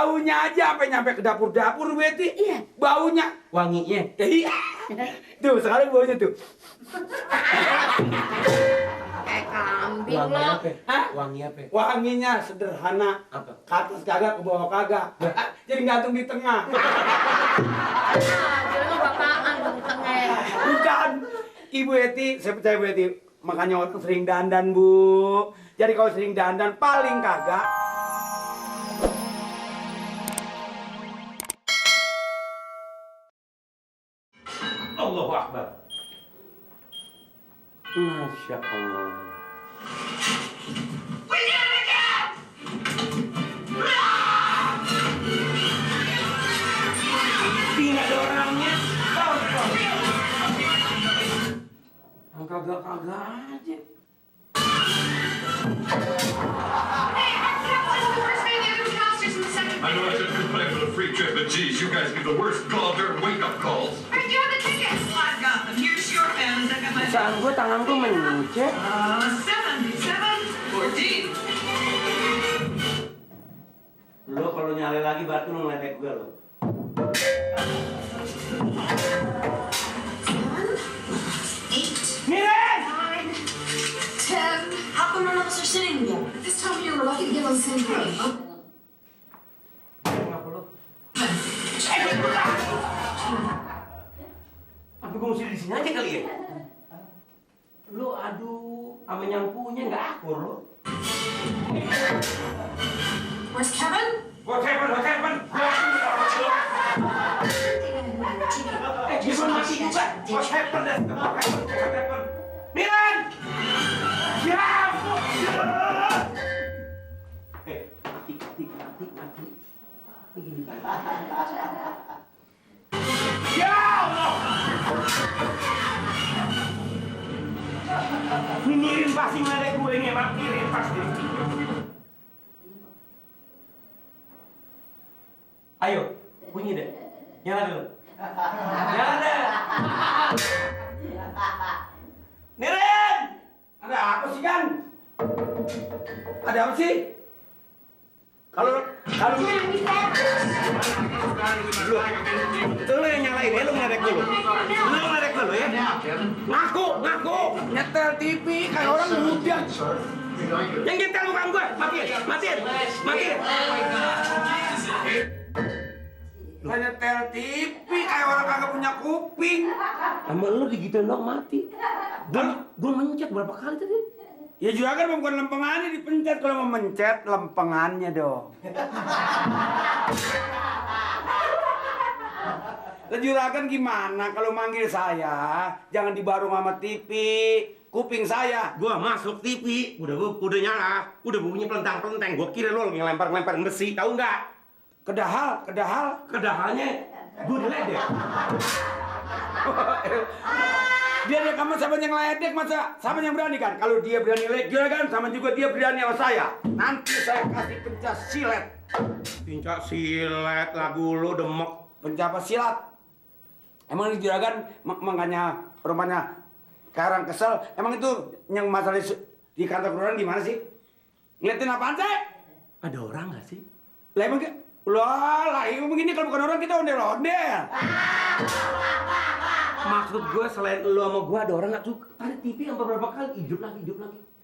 Baunya aja sampai nyampe ke dapur-dapur, Beti. Iya. Baunya. Wanginya. Iya. Tuh, sekarang baunya tuh. Kayak kambing Wangi lo. apa? Hah? Wangi apa? Wanginya sederhana. Apa? Ke atas kagak, ke bawah kagak. Jadi gantung di tengah. Jadi lo bapaan dong tengah. Bukan. Ibu Eti, saya percaya Bu Eti. Makanya waktu sering dandan, Bu. Jadi kalau sering dandan, paling kagak. Allahu Akbar. Masya Allah. Tidak ada orangnya. Kagak-kagak aja. I know I shouldn't complain for the free trip, but geez, you guys give the worst gall-darn wake-up calls. Right, you have the tickets. I've got them. Here's your pen. I got my Saan gua tangan gua mencet. 77, 14. Lo kalau nyale lagi batu lo ngeledek gua lo. 8, Miren! 9, 10. How come none of us are sitting together? At this time of year, we're lucky to get on the same page. Kenapa lo? Apa gua mesti di sini aja kali ya? Lo aduh, sama nyampunya nggak akur lo. Where's Kevin? What happened? What happened? Gimana masih juga? What happened? What happened? What happened? Milan! Diam! Mati. Begini kan? Ya Allah! Minirin pasti ngeledek gue ini, emang mirin pasti. Ayo, bunyi deh. Nyala dulu. Nyala deh. Mirin! Ada apa sih, Kan? Ada apa sih? Kalau Itu lo yang nyalain ya, lo ngeledek dulu. Lo ngeledek dulu ya. ngaku nyetel TV kayak orang muda. Yang nyetel bukan gue. Matiin. Kayak nyetel TV kayak orang kagak punya kuping. Sama lo digituin dong mati. Gue mencet berapa kali tadi? Ya juragan bukan lempengannya dipencet, kalau mau mencet lempengannya dong. Lah juragan gimana kalau manggil saya? Jangan dibarung sama TV, kuping saya. Gua masuk TV, udah nyala, udah bunyi pelentang-pelentang. Gua kira lo lagi ngelempar besi, tahu nggak? Kedahal. Kedahalnya gua diledek. Dia kamu sama yang ledek masa sama yang berani kan? Kalau dia berani ledek juragan sama juga dia berani sama saya. Nanti saya kasih pencak silet. Pincak silet, lagu lo demek. Pencak silat. Emang ini juragan makanya rumahnya karang kesel. Emang itu yang masalah di kantor kelurahan di mana sih? Ngeliatin apaan sih? Ada orang nggak sih? Lah emang lah begini kalau bukan orang kita ondel-ondel. Maksud gue selain lo sama gue ada orang nggak tuh? Tadi TV yang beberapa kali hidup lagi.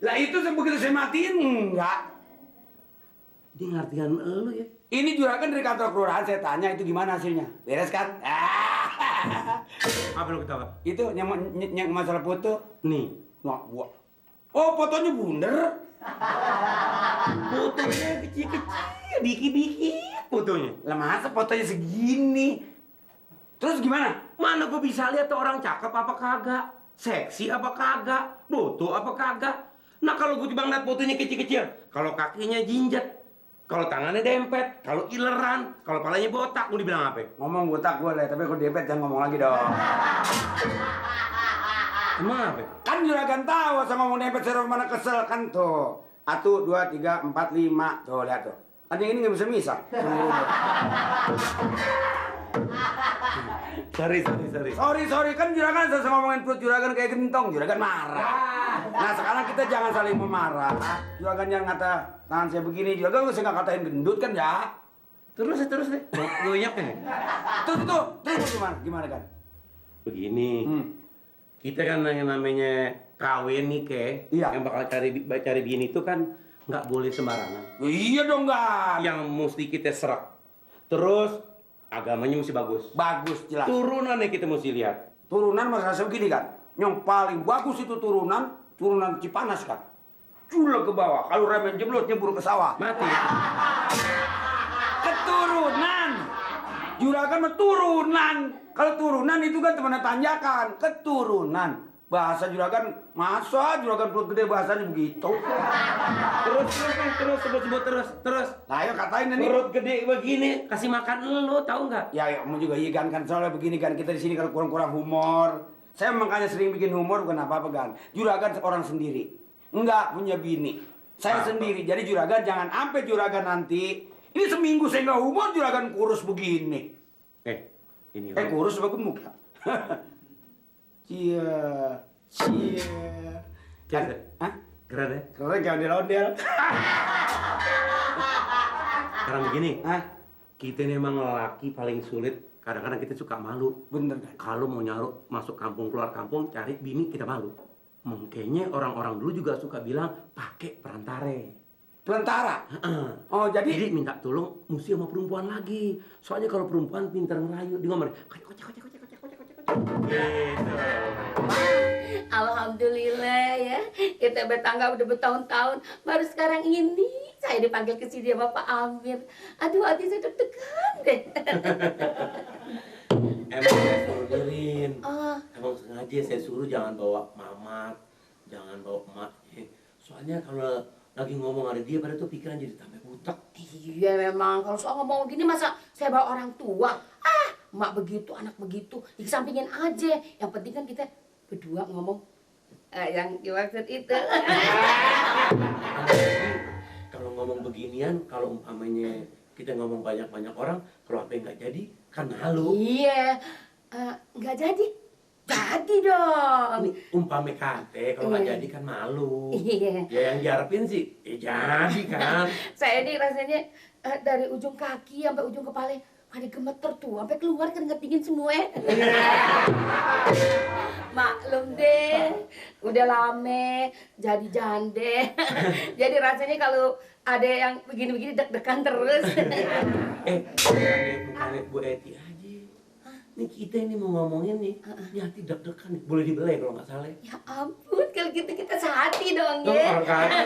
Lah itu begitu saya matiin enggak. Dia ngertian lo ya? Ini juragan dari kantor kelurahan saya tanya itu gimana hasilnya? Beres kan? Apa lo ketawa? Itu yang masalah foto. Nih. Wah, gua. Oh, fotonya bunder. Fotonya kecil-kecil, dikit-dikit fotonya. Lah masa fotonya segini? Terus gimana? Mana gue bisa lihat tuh orang cakep apa kagak? Seksi apa kagak? Boto apa kagak? Nah kalau gue tiba ngeliat fotonya kecil-kecil, kalau kakinya jinjet, kalau tangannya dempet, kalau ileran, kalau palanya botak, mau dibilang apa? Ngomong botak gua lah, tapi kalau dempet jangan ngomong lagi dong. Emang apa? Kan juragan tahu sama ngomong dempet serem mana kesel kan tuh. 1, 2, 3, 4, 5. Tuh lihat tuh. Kan yang ini nggak bisa misah. Sorry kan juragan saya ngomongin perut juragan kayak gentong, juragan marah. Nah sekarang kita jangan saling memarah. Juragan jangan ngata tangan saya begini, juragan saya nggak katain gendut kan ya? Terus deh. Goyak nih. Terus gimana kan? Begini. Kita kan yang namanya kawin nih, Ke. Iya. Yang bakal cari bini itu kan nggak boleh sembarangan. Iya dong, Gan. Yang mesti kita serak. Terus agamanya mesti bagus. Bagus jelas. Turunannya kita mesti lihat. Turunan masalah begini kan. Yang paling bagus itu turunan Cipanas kan. Culek ke bawah. Kalau remen jeblos nyebur ke sawah. Mati. Keturunan. Juragan mah turunan. Kalau turunan itu kan teman tanjakan. Keturunan. Bahasa juragan, masa juragan perut gede bahasanya begitu. Terus sebut terus. Nah, ayo katain ini. Perut gede begini, kasih makan lu, tahu nggak? Ya, kamu juga iya kan soalnya begini kan kita di sini kalau kurang-kurang humor. Saya makanya sering bikin humor bukan apa-apa kan. Juragan orang sendiri. Enggak punya bini. Saya sendiri. Jadi juragan jangan sampai juragan nanti ini seminggu saya nggak humor juragan kurus begini. Ini Kurus apa gemuk ya? Cia. Hah? Keren ya? Keren kayak ondel-ondel. Sekarang begini, Hah? kita ini emang lelaki paling sulit. Kadang-kadang kita suka malu. Bener kan? Kalau mau nyaru masuk kampung keluar kampung cari bini kita malu. Mungkinnya orang-orang dulu juga suka bilang pakai perantare. Pelantara. Heeh. Oh, jadi minta tolong mesti sama perempuan lagi. Soalnya kalau perempuan pintar ngerayu, dia ngomong, kocek. Gitu. Alhamdulillah ya. Kita bertangga udah bertahun-tahun. Baru sekarang ini saya dipanggil ke sini sama Pak Amir. Aduh, hati saya deg-degan deh. Emang saya suruh Nirin. Ah. Emang sengaja saya suruh jangan bawa mamat, jangan bawa emaknya. Soalnya kalau lagi ngomong ada dia pada tuh pikiran jadi tambah butek. Iya memang, kalau soal ngomong gini masa saya bawa orang tua? Emak begitu, anak begitu, dikesampingin aja. Yang penting kan kita berdua ngomong yang dimaksud itu. Kalau ngomong beginian, kalau umpamanya kita ngomong banyak-banyak orang, kalau apa yang nggak jadi, kan malu. Iya, nggak jadi. Jadi dong. Ini umpame kate, kalau nggak jadi kan malu. Iya. Ya yang diharapin sih, jadi kan. Saya ini rasanya dari ujung kaki sampai ujung kepala pada gemeter tuh, sampai keluar keringet dingin semua. Maklum deh, udah lame, jadi jande. Jadi rasanya kalau ada yang begini-begini deg-degan terus. Bukannya Bu Eti aja. Nih kita ini mau ngomongin nih, ini hati deg-degan nih. Boleh dibelai kalau nggak salah. Ya ampun, kalau gitu kita sehati dong Tuh, ya. orang kaya.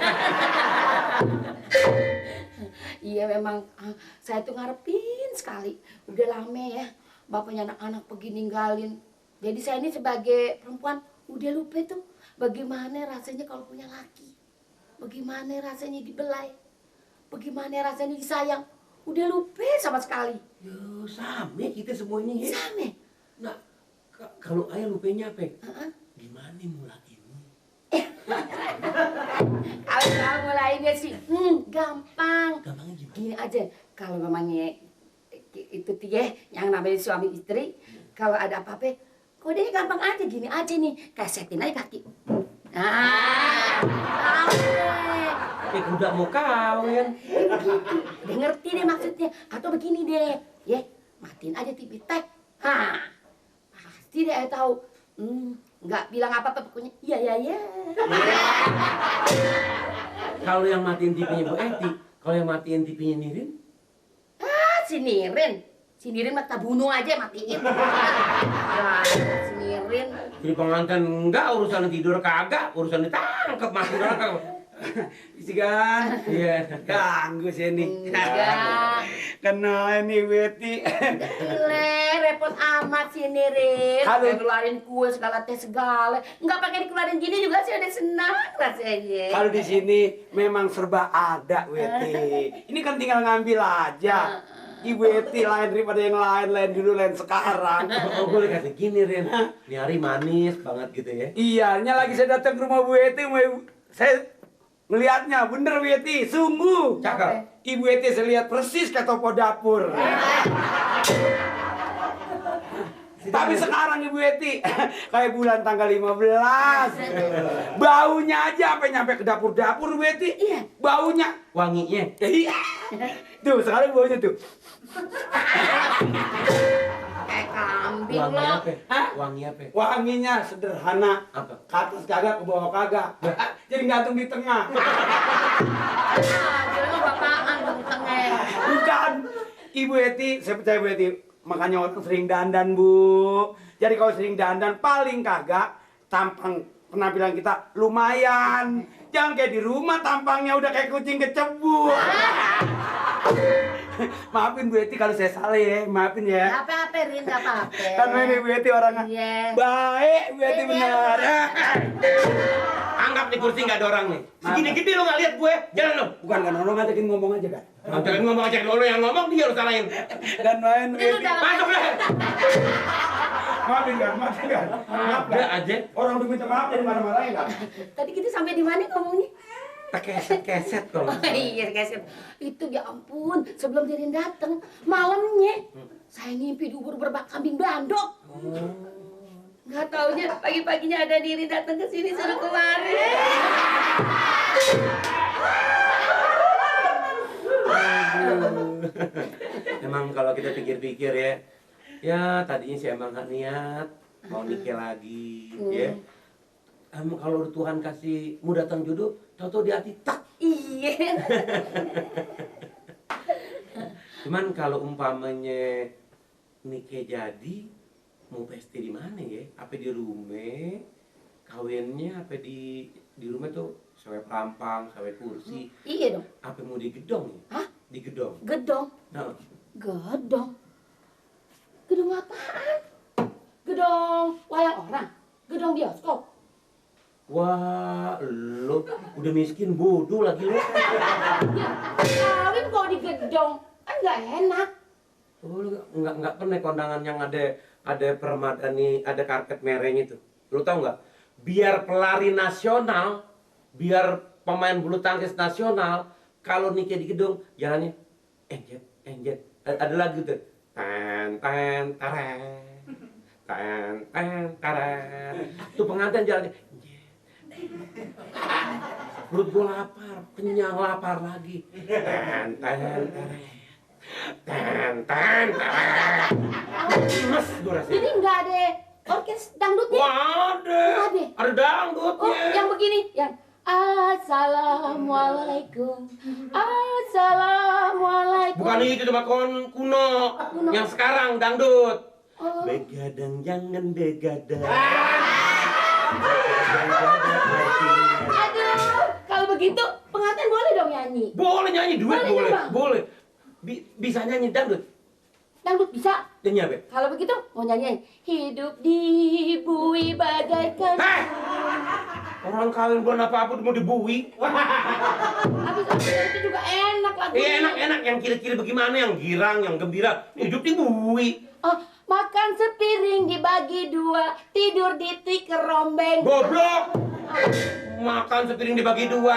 Iya memang saya tuh ngarepin sekali. Udah lama ya bapaknya anak-anak pergi ninggalin. Jadi saya ini sebagai perempuan udah lupa tuh bagaimana rasanya kalau punya laki. Bagaimana rasanya dibelai. Bagaimana rasanya disayang. Udah lupa sama sekali. Yo, sama kita semuanya ya. Sama. Nah, kalau ayah lupanya apa? Gimana mulai ini? Kalau mulainya sih, gampang. Gampangnya gimana? Gini aja, kalau memangnya itu ya, yang namanya suami istri, kalau ada apa-apa, kodenya gampang aja, gini aja nih, kesetin aja kaki. Nah, Udah mau kawin. udah ngerti deh maksudnya. Atau begini deh, ya, matiin aja TV tek. Pasti deh tahu. Nggak bilang apa-apa pokoknya. Iya. Kalau yang matiin TV-nya Bu Eti, kalau yang matiin TV-nya Nirin? Si Nirin mah kita bunuh aja matiin. Ya, si Nirin. Jadi pengantin enggak, urusan tidur kagak, urusan ditangkap mati orang kagak. Isi kan? Iya. Ganggu sih ini. Enggak. Kena ini Weti. Repot amat si Nirin. Kalau- Keluarin kue segala teh segala. Enggak pakai dikeluarin gini juga sih udah senang rasanya. Kalau di sini memang serba ada Weti. Ini kan tinggal ngambil aja. Ibu Weti lain daripada yang lain dulu, lain sekarang. Oh, boleh kasih gini, Ren. Ini hari manis banget gitu ya. Iya, lagi saya datang ke rumah Bu Weti, saya melihatnya bener Weti, sungguh. Cakep. Ibu Weti saya lihat persis kayak toko dapur. Tapi sekarang Ibu Eti kayak bulan tanggal 15. Baunya aja sampai nyampe ke dapur-dapur Ibu Eti. Iya. Baunya. Wanginya. Iya. Tuh, sekarang baunya tuh. Kayak kambing Wangi lo. apa? Hah? Wangi apa? Wanginya sederhana. Apa? Ke atas kagak, ke bawah kagak. Jadi gantung di tengah. Jadi lo bapaan di tengah. Bukan. Ibu Eti, saya percaya Ibu Eti. Makanya orang sering dandan, Bu. Jadi kalau sering dandan, paling kagak tampang penampilan kita lumayan. Jangan kayak di rumah tampangnya udah kayak kucing kecebur. Maafin Bu Eti kalau saya salah ya, maafin ya. Apa-apa, Rin, gak apa-apa. Karena ini Bu Eti orangnya Iya. baik, Bu Eti benar. Anggap nih kursi nggak ada orang nih. Segini gede lo nggak lihat gue. Jalan lo. Bukan kan orang ngajakin ngomong aja kan. Jangan ngomong aja lo yang ngomong dia lo salahin. Dan main Bu Eti. Masuk deh. Maafin kan, maafin kan. Maaf Udah kan. aja. Orang udah minta maaf jadi marah-marahin kan. Tadi kita sampai di mana ngomongnya? Tak keset kalau. Iya, guys. Itu ya ampun, sebelum Dirin datang, malamnya saya ngimpi dubur berbak kambing bandok. Nggak taunya pagi-paginya ada Dirin datang ke sini suruh kemari. Emang kalau kita pikir-pikir ya tadinya sih emang nggak niat mau nikah lagi, ya. Emang kalau Tuhan kasih mau datang jodoh, tau-tau di hati tak. Iya. Cuman kalau umpamanya nikah jadi, mau pesta di mana ya? Apa di rumah? Kawinnya apa di rumah tuh sewa perampang, sewa kursi. Iya dong. Apa mau di gedong ya? Hah? Di gedong. Gedong. Nah, Gedong. Gedong apaan? Gedong wayang orang. Gedong bioskop. wah, lo udah miskin bodoh lagi lo. Ya, kawin kok di gedong. Kan nggak enak. Oh, lu nggak pernah kondangan yang ada permadani, ada karpet merahnya itu. Lu tahu nggak? Biar pelari nasional, biar pemain bulu tangkis nasional, kalau nikah di gedung jalannya enjet, enjet. Ada lagu tuh. Tan tan taren. Tan tan taren. Tuh pengantin jalannya enjet. Perut gua lapar, kenyang lapar lagi. Tan tan taren. Tan tan taren. Mas gua rasanya. Jadi nggak ada orkes dangdutnya? Wah, ada. Ada dangdutnya. Oh, yang begini, yang Assalamualaikum, Assalamualaikum. Bukan itu cuma kuno. Yang sekarang dangdut. Oh. Begadang jangan begadang. Aduh, kalau begitu pengantin boleh dong nyanyi. Boleh nyanyi duet, Boleh, boleh. Bang. Boleh. Bisa nyanyi dangdut. Dangdut bisa. Nyanyi apa? Kalau begitu mau nyanyiin hidup di bui bagaikan. Hei! Orang kawin belum apa-apa mau dibui. Habis itu juga enak lagunya. Iya enak-enak. Yang kiri-kiri bagaimana? Yang girang, yang gembira. Hidup dibui. Oh, makan sepiring dibagi dua, tidur di tikar rombeng. Goblok! Makan sepiring dibagi dua.